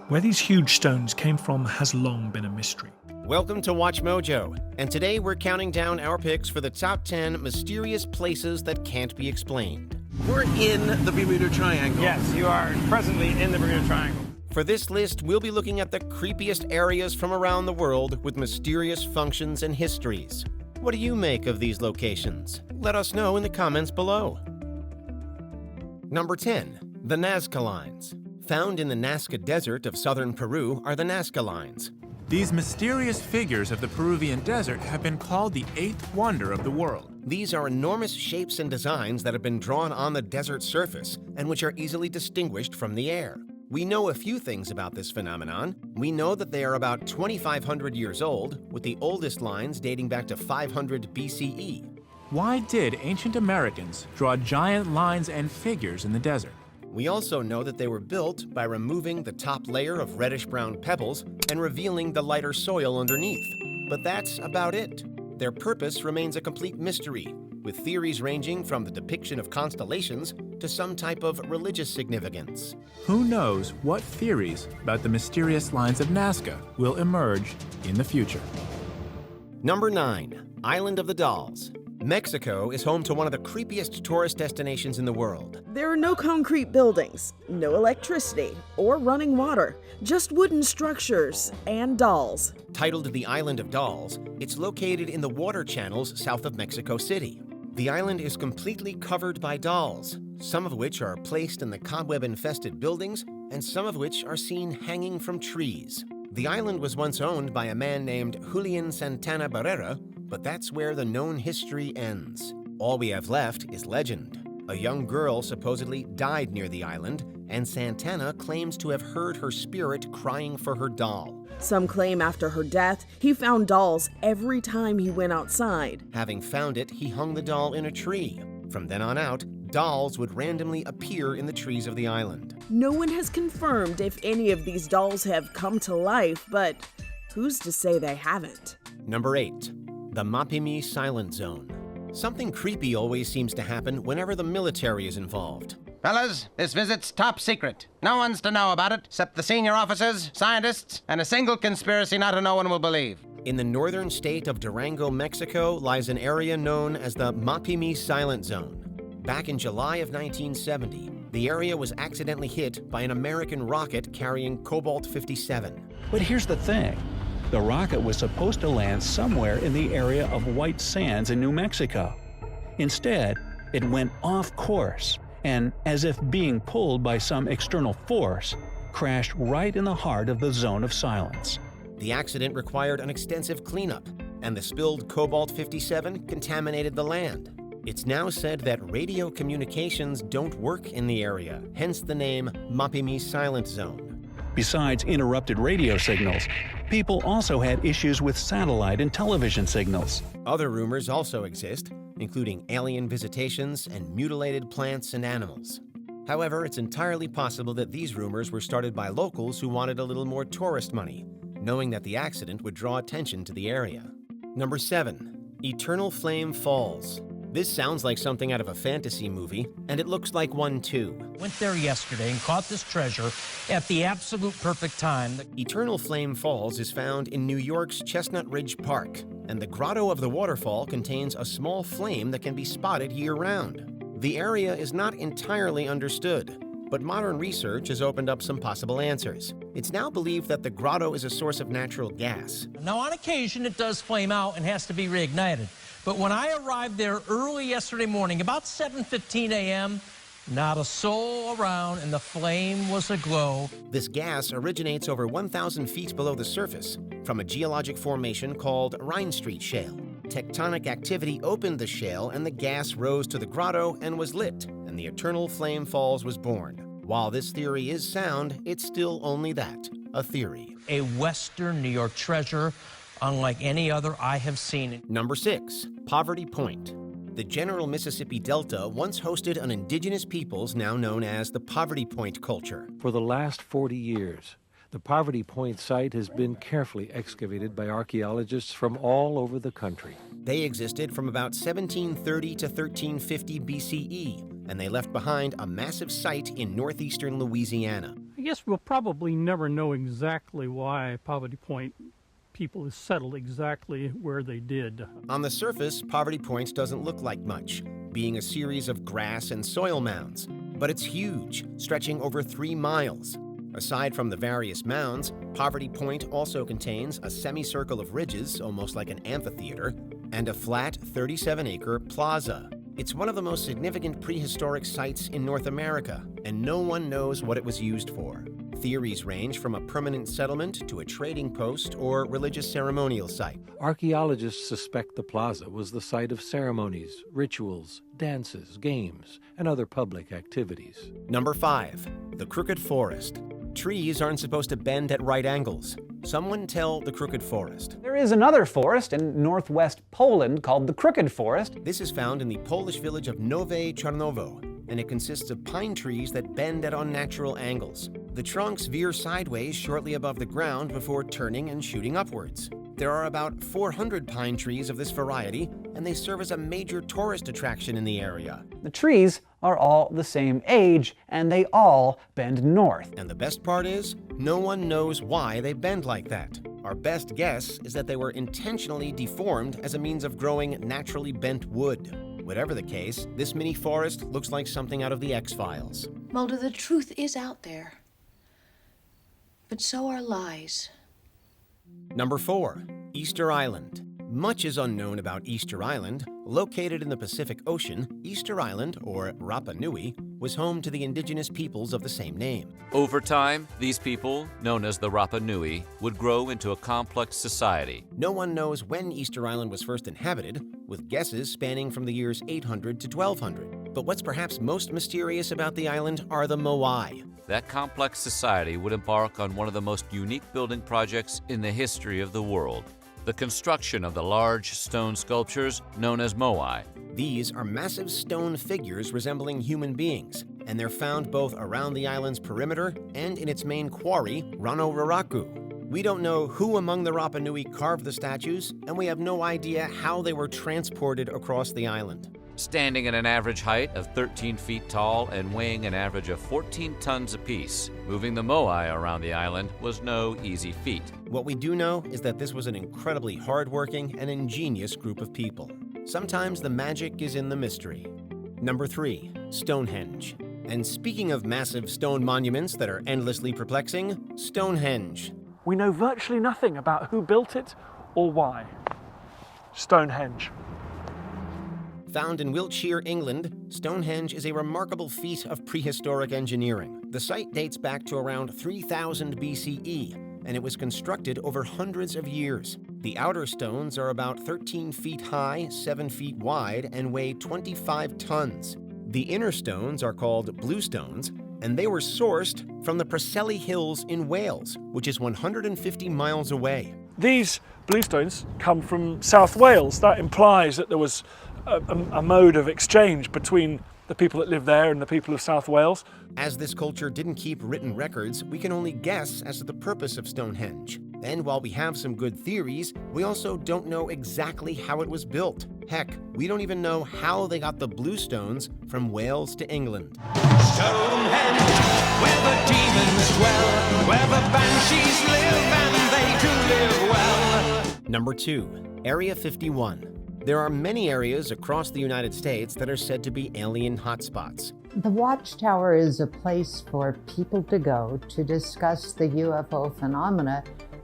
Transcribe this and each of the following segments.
Where these huge stones came from has long been a mystery. Welcome to Watch Mojo, and today we're counting down our picks for the top 10 mysterious places that can't be explained. We're in the Bermuda Triangle. Yes, you are presently in the Bermuda Triangle. For this list, we'll be looking at the creepiest areas from around the world with mysterious functions and histories. What do you make of these locations? Let us know in the comments below. Number 10. The Nazca Lines. Found in the Nazca Desert of southern Peru are the Nazca Lines. These mysterious figures of the Peruvian desert have been called the eighth wonder of the world. These are enormous shapes and designs that have been drawn on the desert surface and which are easily distinguished from the air. We know a few things about this phenomenon. We know that they are about 2,500 years old, with the oldest lines dating back to 500 BCE. Why did ancient Americans draw giant lines and figures in the desert? We also know that they were built by removing the top layer of reddish-brown pebbles and revealing the lighter soil underneath. But that's about it. Their purpose remains a complete mystery, with theories ranging from the depiction of constellations to some type of religious significance. Who knows what theories about the mysterious lines of Nazca will emerge in the future? Number 9. Island of the Dolls. Mexico is home to one of the creepiest tourist destinations in the world. There are no concrete buildings, no electricity or running water, just wooden structures and dolls. Titled the Island of Dolls, it's located in the water channels south of Mexico City. The island is completely covered by dolls, some of which are placed in the cobweb-infested buildings and some of which are seen hanging from trees. The island was once owned by a man named Julian Santana Barrera, but that's where the known history ends. All we have left is legend. A young girl supposedly died near the island, and Santana claims to have heard her spirit crying for her doll. Some claim after her death, he found dolls every time he went outside. Having found it, he hung the doll in a tree. From then on out, dolls would randomly appear in the trees of the island. No one has confirmed if any of these dolls have come to life, but who's to say they haven't? Number 8. The Mapimi Silent Zone. Something creepy always seems to happen whenever the military is involved. Fellas, this visit's top secret. No one's to know about it, except the senior officers, scientists, and a single conspiracy not a no one will believe. In the northern state of Durango, Mexico, lies an area known as the Mapimi Silent Zone. Back in July of 1970, the area was accidentally hit by an American rocket carrying Cobalt-57. But here's the thing. The rocket was supposed to land somewhere in the area of White Sands in New Mexico. Instead, it went off course and, as if being pulled by some external force, crashed right in the heart of the zone of silence. The accident required an extensive cleanup, and the spilled Cobalt-57 contaminated the land. It's now said that radio communications don't work in the area, hence the name Mapimi Silent Zone. Besides interrupted radio signals, people also had issues with satellite and television signals. Other rumors also exist, including alien visitations and mutilated plants and animals. However, it's entirely possible that these rumors were started by locals who wanted a little more tourist money, knowing that the accident would draw attention to the area. Number 7. Eternal Flame Falls. This sounds like something out of a fantasy movie, and it looks like one too. Went there yesterday and caught this treasure at the absolute perfect time. Eternal Flame Falls is found in New York's Chestnut Ridge Park, and the grotto of the waterfall contains a small flame that can be spotted year-round. The area is not entirely understood, but modern research has opened up some possible answers. It's now believed that the grotto is a source of natural gas. Now, on occasion, it does flame out and has to be reignited. But when I arrived there early yesterday morning, about 7:15 a.m., not a soul around, and the flame was aglow. This gas originates over 1,000 feet below the surface from a geologic formation called Rhine Street Shale. Tectonic activity opened the shale, and the gas rose to the grotto and was lit, and the Eternal Flame Falls was born. While this theory is sound, it's still only that, a theory. A Western New York treasure, unlike any other I have seen. Number 6. Poverty Point. The general Mississippi Delta once hosted an indigenous peoples now known as the Poverty Point culture. For the last 40 years, the Poverty Point site has been carefully excavated by archaeologists from all over the country. They existed from about 1730 to 1350 BCE, and they left behind a massive site in northeastern Louisiana. I guess we'll probably never know exactly why Poverty Point people have settled exactly where they did. On the surface, Poverty Point doesn't look like much, being a series of grass and soil mounds. But it's huge, stretching over 3 miles. Aside from the various mounds, Poverty Point also contains a semicircle of ridges, almost like an amphitheater, and a flat 37-acre plaza. It's one of the most significant prehistoric sites in North America, and no one knows what it was used for. Theories range from a permanent settlement to a trading post or religious ceremonial site. Archaeologists suspect the plaza was the site of ceremonies, rituals, dances, games, and other public activities. Number 5, the Crooked Forest. Trees aren't supposed to bend at right angles. Someone tell the Crooked Forest. There is another forest in northwest Poland called the Crooked Forest. This is found in the Polish village of Nowe Czarnowo, and it consists of pine trees that bend at unnatural angles. The trunks veer sideways shortly above the ground before turning and shooting upwards. There are about 400 pine trees of this variety, and they serve as a major tourist attraction in the area. The trees are all the same age, and they all bend north. And the best part is, no one knows why they bend like that. Our best guess is that they were intentionally deformed as a means of growing naturally bent wood. Whatever the case, this mini forest looks like something out of the X-Files. Mulder, the truth is out there. But so are lies. Number 4, Easter Island. Much is unknown about Easter Island. Located in the Pacific Ocean, Easter Island, or Rapa Nui, was home to the indigenous peoples of the same name. Over time, these people, known as the Rapa Nui, would grow into a complex society. No one knows when Easter Island was first inhabited, with guesses spanning from the years 800 to 1200. But what's perhaps most mysterious about the island are the Moai. That complex society would embark on one of the most unique building projects in the history of the world: the construction of the large stone sculptures known as moai. These are massive stone figures resembling human beings, and they're found both around the island's perimeter and in its main quarry, Rano Raraku. We don't know who among the Rapa Nui carved the statues, and we have no idea how they were transported across the island. Standing at an average height of 13 feet tall and weighing an average of 14 tons apiece, moving the moai around the island was no easy feat. What we do know is that this was an incredibly hardworking and ingenious group of people. Sometimes the magic is in the mystery. Number 3, Stonehenge. And speaking of massive stone monuments that are endlessly perplexing, Stonehenge. We know virtually nothing about who built it or why. Stonehenge. Found in Wiltshire, England, Stonehenge is a remarkable feat of prehistoric engineering. The site dates back to around 3000 BCE, and it was constructed over hundreds of years. The outer stones are about 13 feet high, 7 feet wide, and weigh 25 tons. The inner stones are called bluestones, and they were sourced from the Preseli Hills in Wales, which is 150 miles away. These bluestones come from South Wales. That implies that there was a mode of exchange between the people that live there and the people of South Wales. As this culture didn't keep written records, we can only guess as to the purpose of Stonehenge. And while we have some good theories, we also don't know exactly how it was built. Heck, we don't even know how they got the bluestones from Wales to England. Stonehenge, where the demons dwell, where the banshees live, and they do live well. Number 2, Area 51. There are many areas across the United States that are said to be alien hotspots. The Watchtower is a place for people to go to discuss the UFO phenomena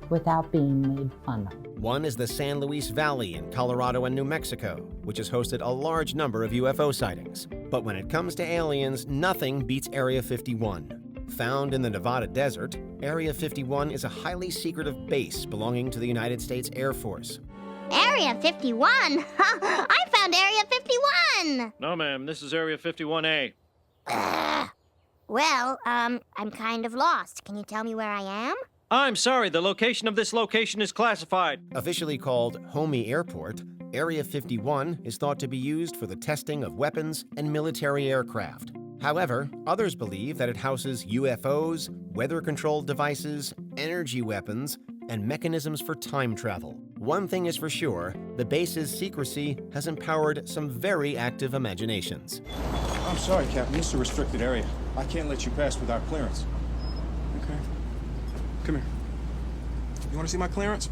without being made fun of. One is the San Luis Valley in Colorado and New Mexico, which has hosted a large number of UFO sightings. But when it comes to aliens, nothing beats Area 51. Found in the Nevada desert, Area 51 is a highly secretive base belonging to the United States Air Force. Area 51? I found Area 51! No, ma'am, this is Area 51A. Well, I'm kind of lost. Can you tell me where I am? I'm sorry, the location of this location is classified. Officially called Homey Airport, Area 51 is thought to be used for the testing of weapons and military aircraft. However, others believe that it houses UFOs, weather-controlled devices, energy weapons, and mechanisms for time travel. One thing is for sure, the base's secrecy has empowered some very active imaginations. I'm sorry, Captain. This is a restricted area. I can't let you pass without clearance. Okay. Come here. You want to see my clearance?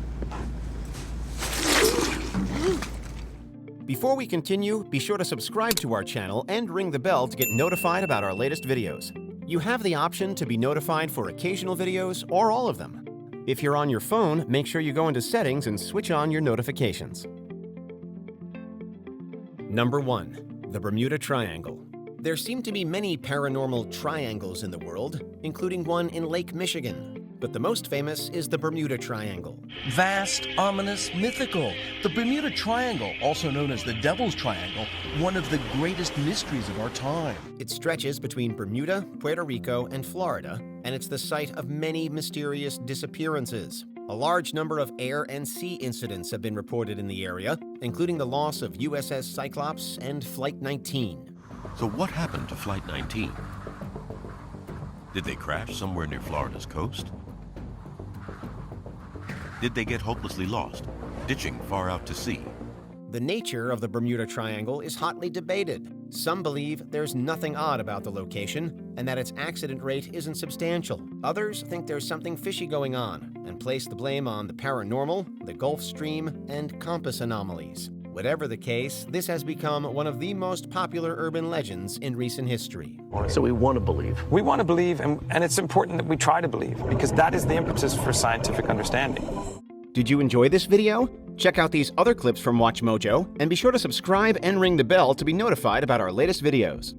Before we continue, be sure to subscribe to our channel and ring the bell to get notified about our latest videos. You have the option to be notified for occasional videos or all of them. If you're on your phone, make sure you go into Settings and switch on your notifications. Number 1. The Bermuda Triangle. There seem to be many paranormal triangles in the world, including one in Lake Michigan. But the most famous is the Bermuda Triangle. Vast, ominous, mythical. The Bermuda Triangle, also known as the Devil's Triangle, one of the greatest mysteries of our time. It stretches between Bermuda, Puerto Rico, and Florida, and it's the site of many mysterious disappearances. A large number of air and sea incidents have been reported in the area, including the loss of USS Cyclops and Flight 19. So what happened to Flight 19? Did they crash somewhere near Florida's coast? Did they get hopelessly lost, ditching far out to sea? The nature of the Bermuda Triangle is hotly debated. Some believe there's nothing odd about the location and that its accident rate isn't substantial. Others think there's something fishy going on and place the blame on the paranormal, the Gulf Stream, and compass anomalies. Whatever the case, this has become one of the most popular urban legends in recent history. So we want to believe. We want to believe, and it's important that we try to believe, because that is the impetus for scientific understanding. Did you enjoy this video? Check out these other clips from WatchMojo, and be sure to subscribe and ring the bell to be notified about our latest videos.